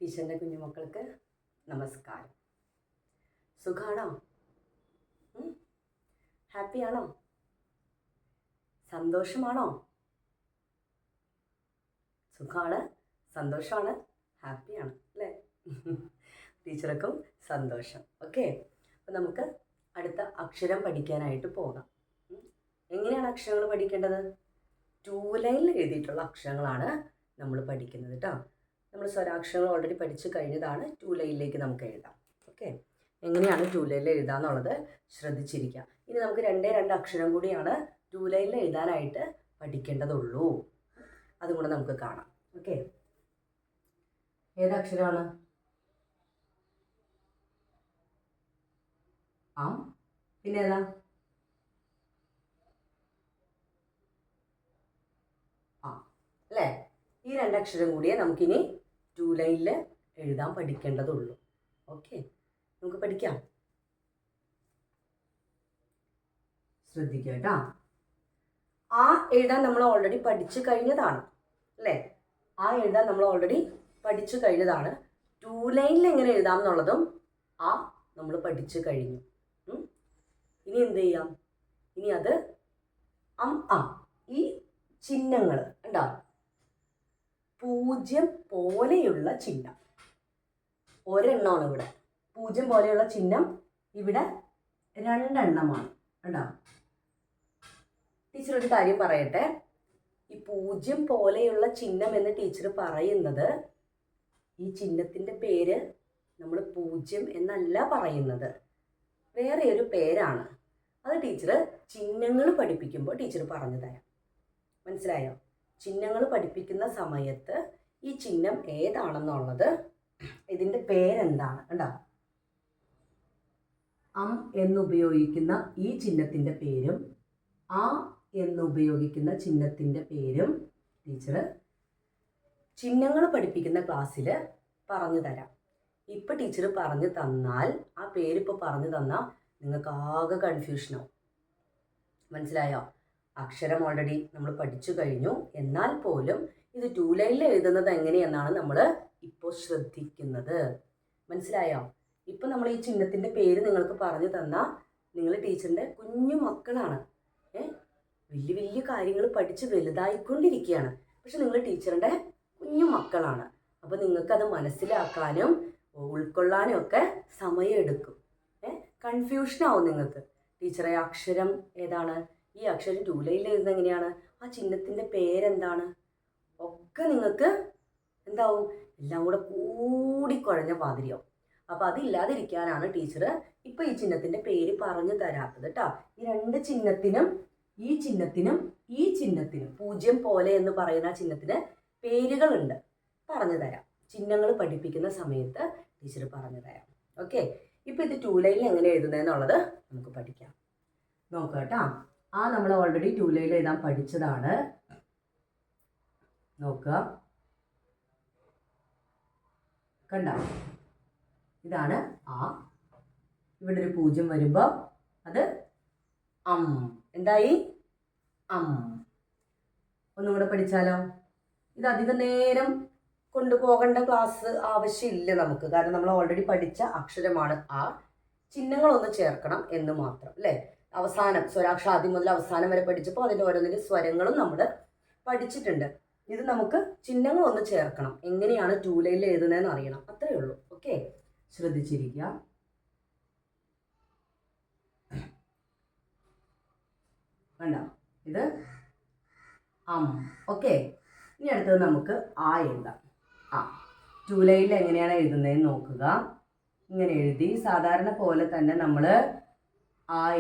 ടീച്ചറിൻ്റെ കുഞ്ഞുമക്കൾക്ക് നമസ്കാരം. സുഖാണോ? ഹാപ്പിയാണോ? സന്തോഷമാണോ? സുഖമാണ്, സന്തോഷമാണ്, ഹാപ്പിയാണ് അല്ലേ? ടീച്ചർക്കും സന്തോഷം. ഓക്കെ, അപ്പം നമുക്ക് അടുത്ത അക്ഷരം പഠിക്കാനായിട്ട് പോകാം. എങ്ങനെയാണ് അക്ഷരങ്ങൾ പഠിക്കേണ്ടത്? 2 ലൈനിൽ എഴുതിയിട്ടുള്ള അക്ഷരങ്ങളാണ് നമ്മൾ പഠിക്കുന്നത് കേട്ടോ. നമ്മൾ സ്വരാക്ഷരങ്ങൾ ഓൾറെഡി പഠിച്ചു കഴിഞ്ഞതാണ്. 2 ലൈനിലേക്ക് നമുക്ക് എഴുതാം. ഓക്കെ, എങ്ങനെയാണ് 2 ലൈനിൽ എഴുതാന്നുള്ളത് ശ്രദ്ധിച്ചിരിക്കുക. ഇനി നമുക്ക് 2 അക്ഷരം കൂടിയാണ് 2 ലൈനിൽ എഴുതാനായിട്ട് പഠിക്കേണ്ടതുള്ളൂ. അതും കൂടെ നമുക്ക് കാണാം. ഓക്കെ, ഏതക്ഷരമാണ്? പിന്നെ ഏതാ? അല്ലേ? ഈ 2 അക്ഷരം കൂടിയേ നമുക്കിനി 2 ലൈനിൽ എഴുതാൻ പഠിക്കേണ്ടതുള്ളൂ. ഓക്കെ, നമുക്ക് പഠിക്കാം. ശ്രദ്ധിക്കുക കേട്ടോ. എഴുതാൻ നമ്മൾ ഓൾറെഡി പഠിച്ചു കഴിഞ്ഞതാണ് അല്ലേ? എഴുതാൻ നമ്മൾ ഓൾറെഡി പഠിച്ചു കഴിഞ്ഞതാണ്. 2 ലൈനിൽ എങ്ങനെ എഴുതാം എന്നുള്ളതും നമ്മൾ പഠിച്ചു കഴിഞ്ഞു. ഇനി എന്ത് ചെയ്യാം? ഇനി അത് ഈ ചിഹ്നങ്ങൾ ഉണ്ടോ? 0 പോലെയുള്ള ചിഹ്നം ഒരെണ്ണമാണ് ഇവിടെ. 0 പോലെയുള്ള ചിഹ്നം ഇവിടെ 2 എണ്ണമാണ്. ഉണ്ടോ? ടീച്ചർ ഒരു കാര്യം പറയട്ടെ. ഈ 0 പോലെയുള്ള ചിഹ്നം എന്ന് ടീച്ചർ പറയുന്നത്, ഈ ചിഹ്നത്തിൻ്റെ പേര് നമ്മൾ 0 എന്നല്ല പറയുന്നത്, വേറെ ഒരു പേരാണ്. അത് ടീച്ചർ ചിഹ്നങ്ങൾ പഠിപ്പിക്കുമ്പോൾ ടീച്ചർ പറഞ്ഞു തരാം. മനസ്സിലായോ? ചിഹ്നങ്ങൾ പഠിപ്പിക്കുന്ന സമയത്ത് ഈ ചിഹ്നം ഏതാണെന്നുള്ളത്, ഇതിൻ്റെ പേരെന്താണ് കണ്ടോ? എന്നുപയോഗിക്കുന്ന ഈ ചിഹ്നത്തിൻ്റെ പേരും എന്നുപയോഗിക്കുന്ന ചിഹ്നത്തിൻ്റെ പേരും ടീച്ചർ ചിഹ്നങ്ങൾ പഠിപ്പിക്കുന്ന ക്ലാസ്സിൽ പറഞ്ഞു തരാം. ഇപ്പം ടീച്ചർ പറഞ്ഞു തന്നാൽ, ആ പേരിപ്പോൾ പറഞ്ഞു തന്നാൽ നിങ്ങൾക്ക് ആകെ കൺഫ്യൂഷനാവും. മനസ്സിലായോ? അക്ഷരം ഓൾറെഡി നമ്മൾ പഠിച്ചു കഴിഞ്ഞു. എന്നാൽ പോലും ഇത് 2 ലൈനിൽ എഴുതുന്നത് എങ്ങനെയെന്നാണ് നമ്മൾ ഇപ്പോൾ ശ്രദ്ധിക്കുന്നത്. മനസ്സിലായോ? ഇപ്പം നമ്മൾ ഈ ചിഹ്നത്തിൻ്റെ പേര് നിങ്ങൾക്ക് പറഞ്ഞു തന്നാൽ നിങ്ങൾ ടീച്ചറിൻ്റെ കുഞ്ഞു മക്കളാണ്. വലിയ വലിയ കാര്യങ്ങൾ പഠിച്ച് വലുതായിക്കൊണ്ടിരിക്കുകയാണ്. പക്ഷെ നിങ്ങൾ ടീച്ചറിൻ്റെ കുഞ്ഞു മക്കളാണ്. അപ്പോൾ നിങ്ങൾക്കത് മനസ്സിലാക്കാനും ഉൾക്കൊള്ളാനും ഒക്കെ സമയമെടുക്കും. കൺഫ്യൂഷനാവും നിങ്ങൾക്ക്. ടീച്ചറെ അക്ഷരം ഏതാണ്? ഈ അക്ഷരം 2 ലൈനിൽ എഴുതുന്നത് എങ്ങനെയാണ്? ആ ചിഹ്നത്തിൻ്റെ പേരെന്താണ്? ഒക്കെ നിങ്ങൾക്ക് എന്താവും? എല്ലാം കൂടെ കൂടിക്കുഴഞ്ഞ പാതിരിയാവും. അപ്പോൾ അതില്ലാതിരിക്കാനാണ് ടീച്ചർ ഇപ്പോൾ ഈ ചിഹ്നത്തിൻ്റെ പേര് പറഞ്ഞു തരാത്തത് കേട്ടോ. ഈ 2 ചിഹ്നത്തിനും, ഈ ചിഹ്നത്തിനും 0 പോലെ എന്ന് പറയുന്ന ചിഹ്നത്തിന് പേരുകളുണ്ട്. പറഞ്ഞു തരാം. ചിഹ്നങ്ങൾ പഠിപ്പിക്കുന്ന സമയത്ത് ടീച്ചർ പറഞ്ഞു തരാം. ഓക്കെ, ഇപ്പോൾ ഇത് 2 ലൈനിൽ എങ്ങനെ എഴുതുന്നതെന്നുള്ളത് നമുക്ക് പഠിക്കാം. നോക്കാം കേട്ടോ. നമ്മൾ ഓൾറെഡി 2 ലൈനിൽ എഴുതാൻ പഠിച്ചതാണ്. നോക്കുക, കണ്ട, ഇതാണ് ഇവിടെ ഒരു 0 വരുമ്പോൾ അത് എന്തായി? ഒന്നും കൂടെ പഠിച്ചാലോ? ഇത് അധികം നേരം കൊണ്ടുപോകേണ്ട ക്ലാസ് ആവശ്യമില്ല നമുക്ക്. കാരണം നമ്മൾ ഓൾറെഡി പഠിച്ച അക്ഷരമാണ് ചിഹ്നങ്ങളൊന്ന് ചേർക്കണം എന്ന് മാത്രം അല്ലേ? അവസാനം സ്വരാക്ഷരം ആദ്യം മുതൽ അവസാനം വരെ പഠിച്ചപ്പോൾ അതിൻ്റെ ഓരോന്നിൻ്റെ സ്വരങ്ങളും നമ്മൾ പഠിച്ചിട്ടുണ്ട്. ഇത് നമുക്ക് ചിഹ്നങ്ങളൊന്ന് ചേർക്കണം. എങ്ങനെയാണ് 2 ലൈനിൽ എഴുതുന്നതെന്ന് അറിയണം. അത്രയേ ഉള്ളൂ. ഓക്കെ, ശ്രദ്ധിച്ചിരിക്കുക. കണ്ടോ? ഇത് ഓക്കെ. ഇനി അടുത്തത് നമുക്ക് എഴുതാം. 2 ലൈനിൽ എങ്ങനെയാണ് എഴുതുന്നതെന്ന് നോക്കുക. ഇങ്ങനെ എഴുതി സാധാരണ പോലെ തന്നെ നമ്മൾ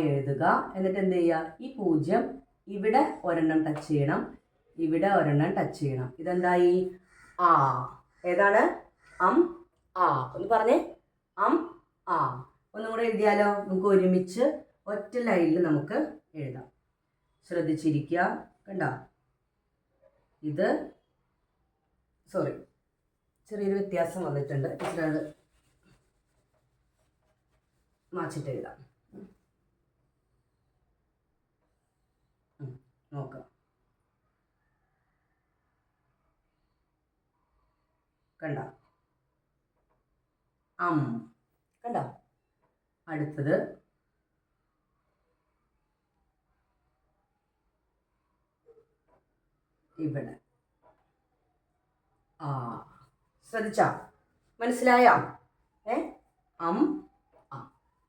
എഴുതുക. എന്നിട്ട് എന്ത് ചെയ്യുക? ഈ 0 ഇവിടെ ഒരെണ്ണം ടച്ച് ചെയ്യണം, ഇവിടെ ഒരെണ്ണം ടച്ച് ചെയ്യണം. ഇതെന്തായി? ഏതാണ്? ഒന്ന് പറഞ്ഞേ. ഒന്നും കൂടെ എഴുതിയാലോ? നമുക്ക് ഒരുമിച്ച് ഒറ്റ ലൈനിൽ നമുക്ക് എഴുതാം. ശ്രദ്ധിച്ചിരിക്കുക. കണ്ടോ? ഇത് ചെറിയൊരു വ്യത്യാസം വന്നിട്ടുണ്ട്. ടീച്ചറത് മാച്ചിട്ട് എഴുതാം. നോക്കാം. കണ്ട? അം. കണ്ടോ? അടുത്തത് ഇവിടെ ആ. ശ്രദ്ധിച്ചാ? മനസ്സിലായോ? അം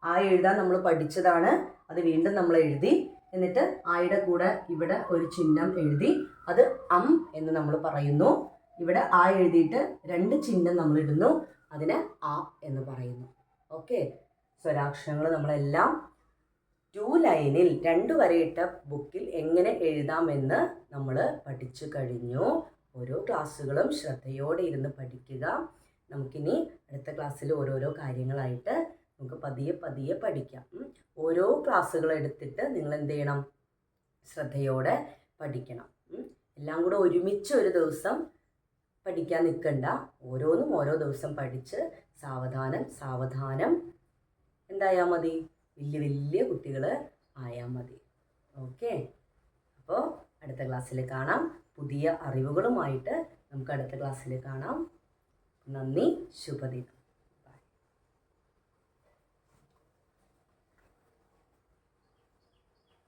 ആ എഴുതാൻ നമ്മൾ പഠിച്ചതാണ്. അത് വീണ്ടും നമ്മൾ എഴുതി. എന്നിട്ട് ആയുടെ കൂടെ ഇവിടെ ഒരു ചിഹ്നം എഴുതി. അത് അം എന്ന് നമ്മൾ പറയുന്നു. ഇവിടെ ആ എഴുതിയിട്ട് 2 ചിഹ്നം നമ്മൾ ഇടുന്നു. അതിന് ആ എന്ന് പറയുന്നു. ഓക്കെ. സ്വരാക്ഷരങ്ങൾ നമ്മളെല്ലാം 2 ലൈനിൽ 2 വരയിട്ട ബുക്കിൽ എങ്ങനെ എഴുതാമെന്ന് നമ്മൾ പഠിച്ചു കഴിഞ്ഞു. ഓരോ ക്ലാസ്സുകളും ശ്രദ്ധയോടെ ഇരുന്ന് പഠിക്കുക. നമുക്കിനി അടുത്ത ക്ലാസ്സിൽ ഓരോരോ കാര്യങ്ങളായിട്ട് നമുക്ക് പതിയെ പതിയെ പഠിക്കാം. ഓരോ ക്ലാസ്സുകൾ എടുത്തിട്ട് നിങ്ങൾ എന്ത് ചെയ്യണം? ശ്രദ്ധയോടെ പഠിക്കണം. എല്ലാം കൂടെ ഒരുമിച്ച് ഒരു ദിവസം പഠിക്കാൻ നിൽക്കണ്ട. ഓരോന്നും ഓരോ ദിവസം പഠിച്ച് സാവധാനം എന്തായാൽ മതി? വലിയ വലിയ കുട്ടികൾ ആയാൽ മതി. ഓക്കെ. അപ്പോൾ അടുത്ത ക്ലാസ്സിൽ കാണാം. പുതിയ അറിവുകളുമായിട്ട് നമുക്ക് അടുത്ത ക്ലാസ്സിൽ കാണാം. നന്ദി. ശുഭദിനം.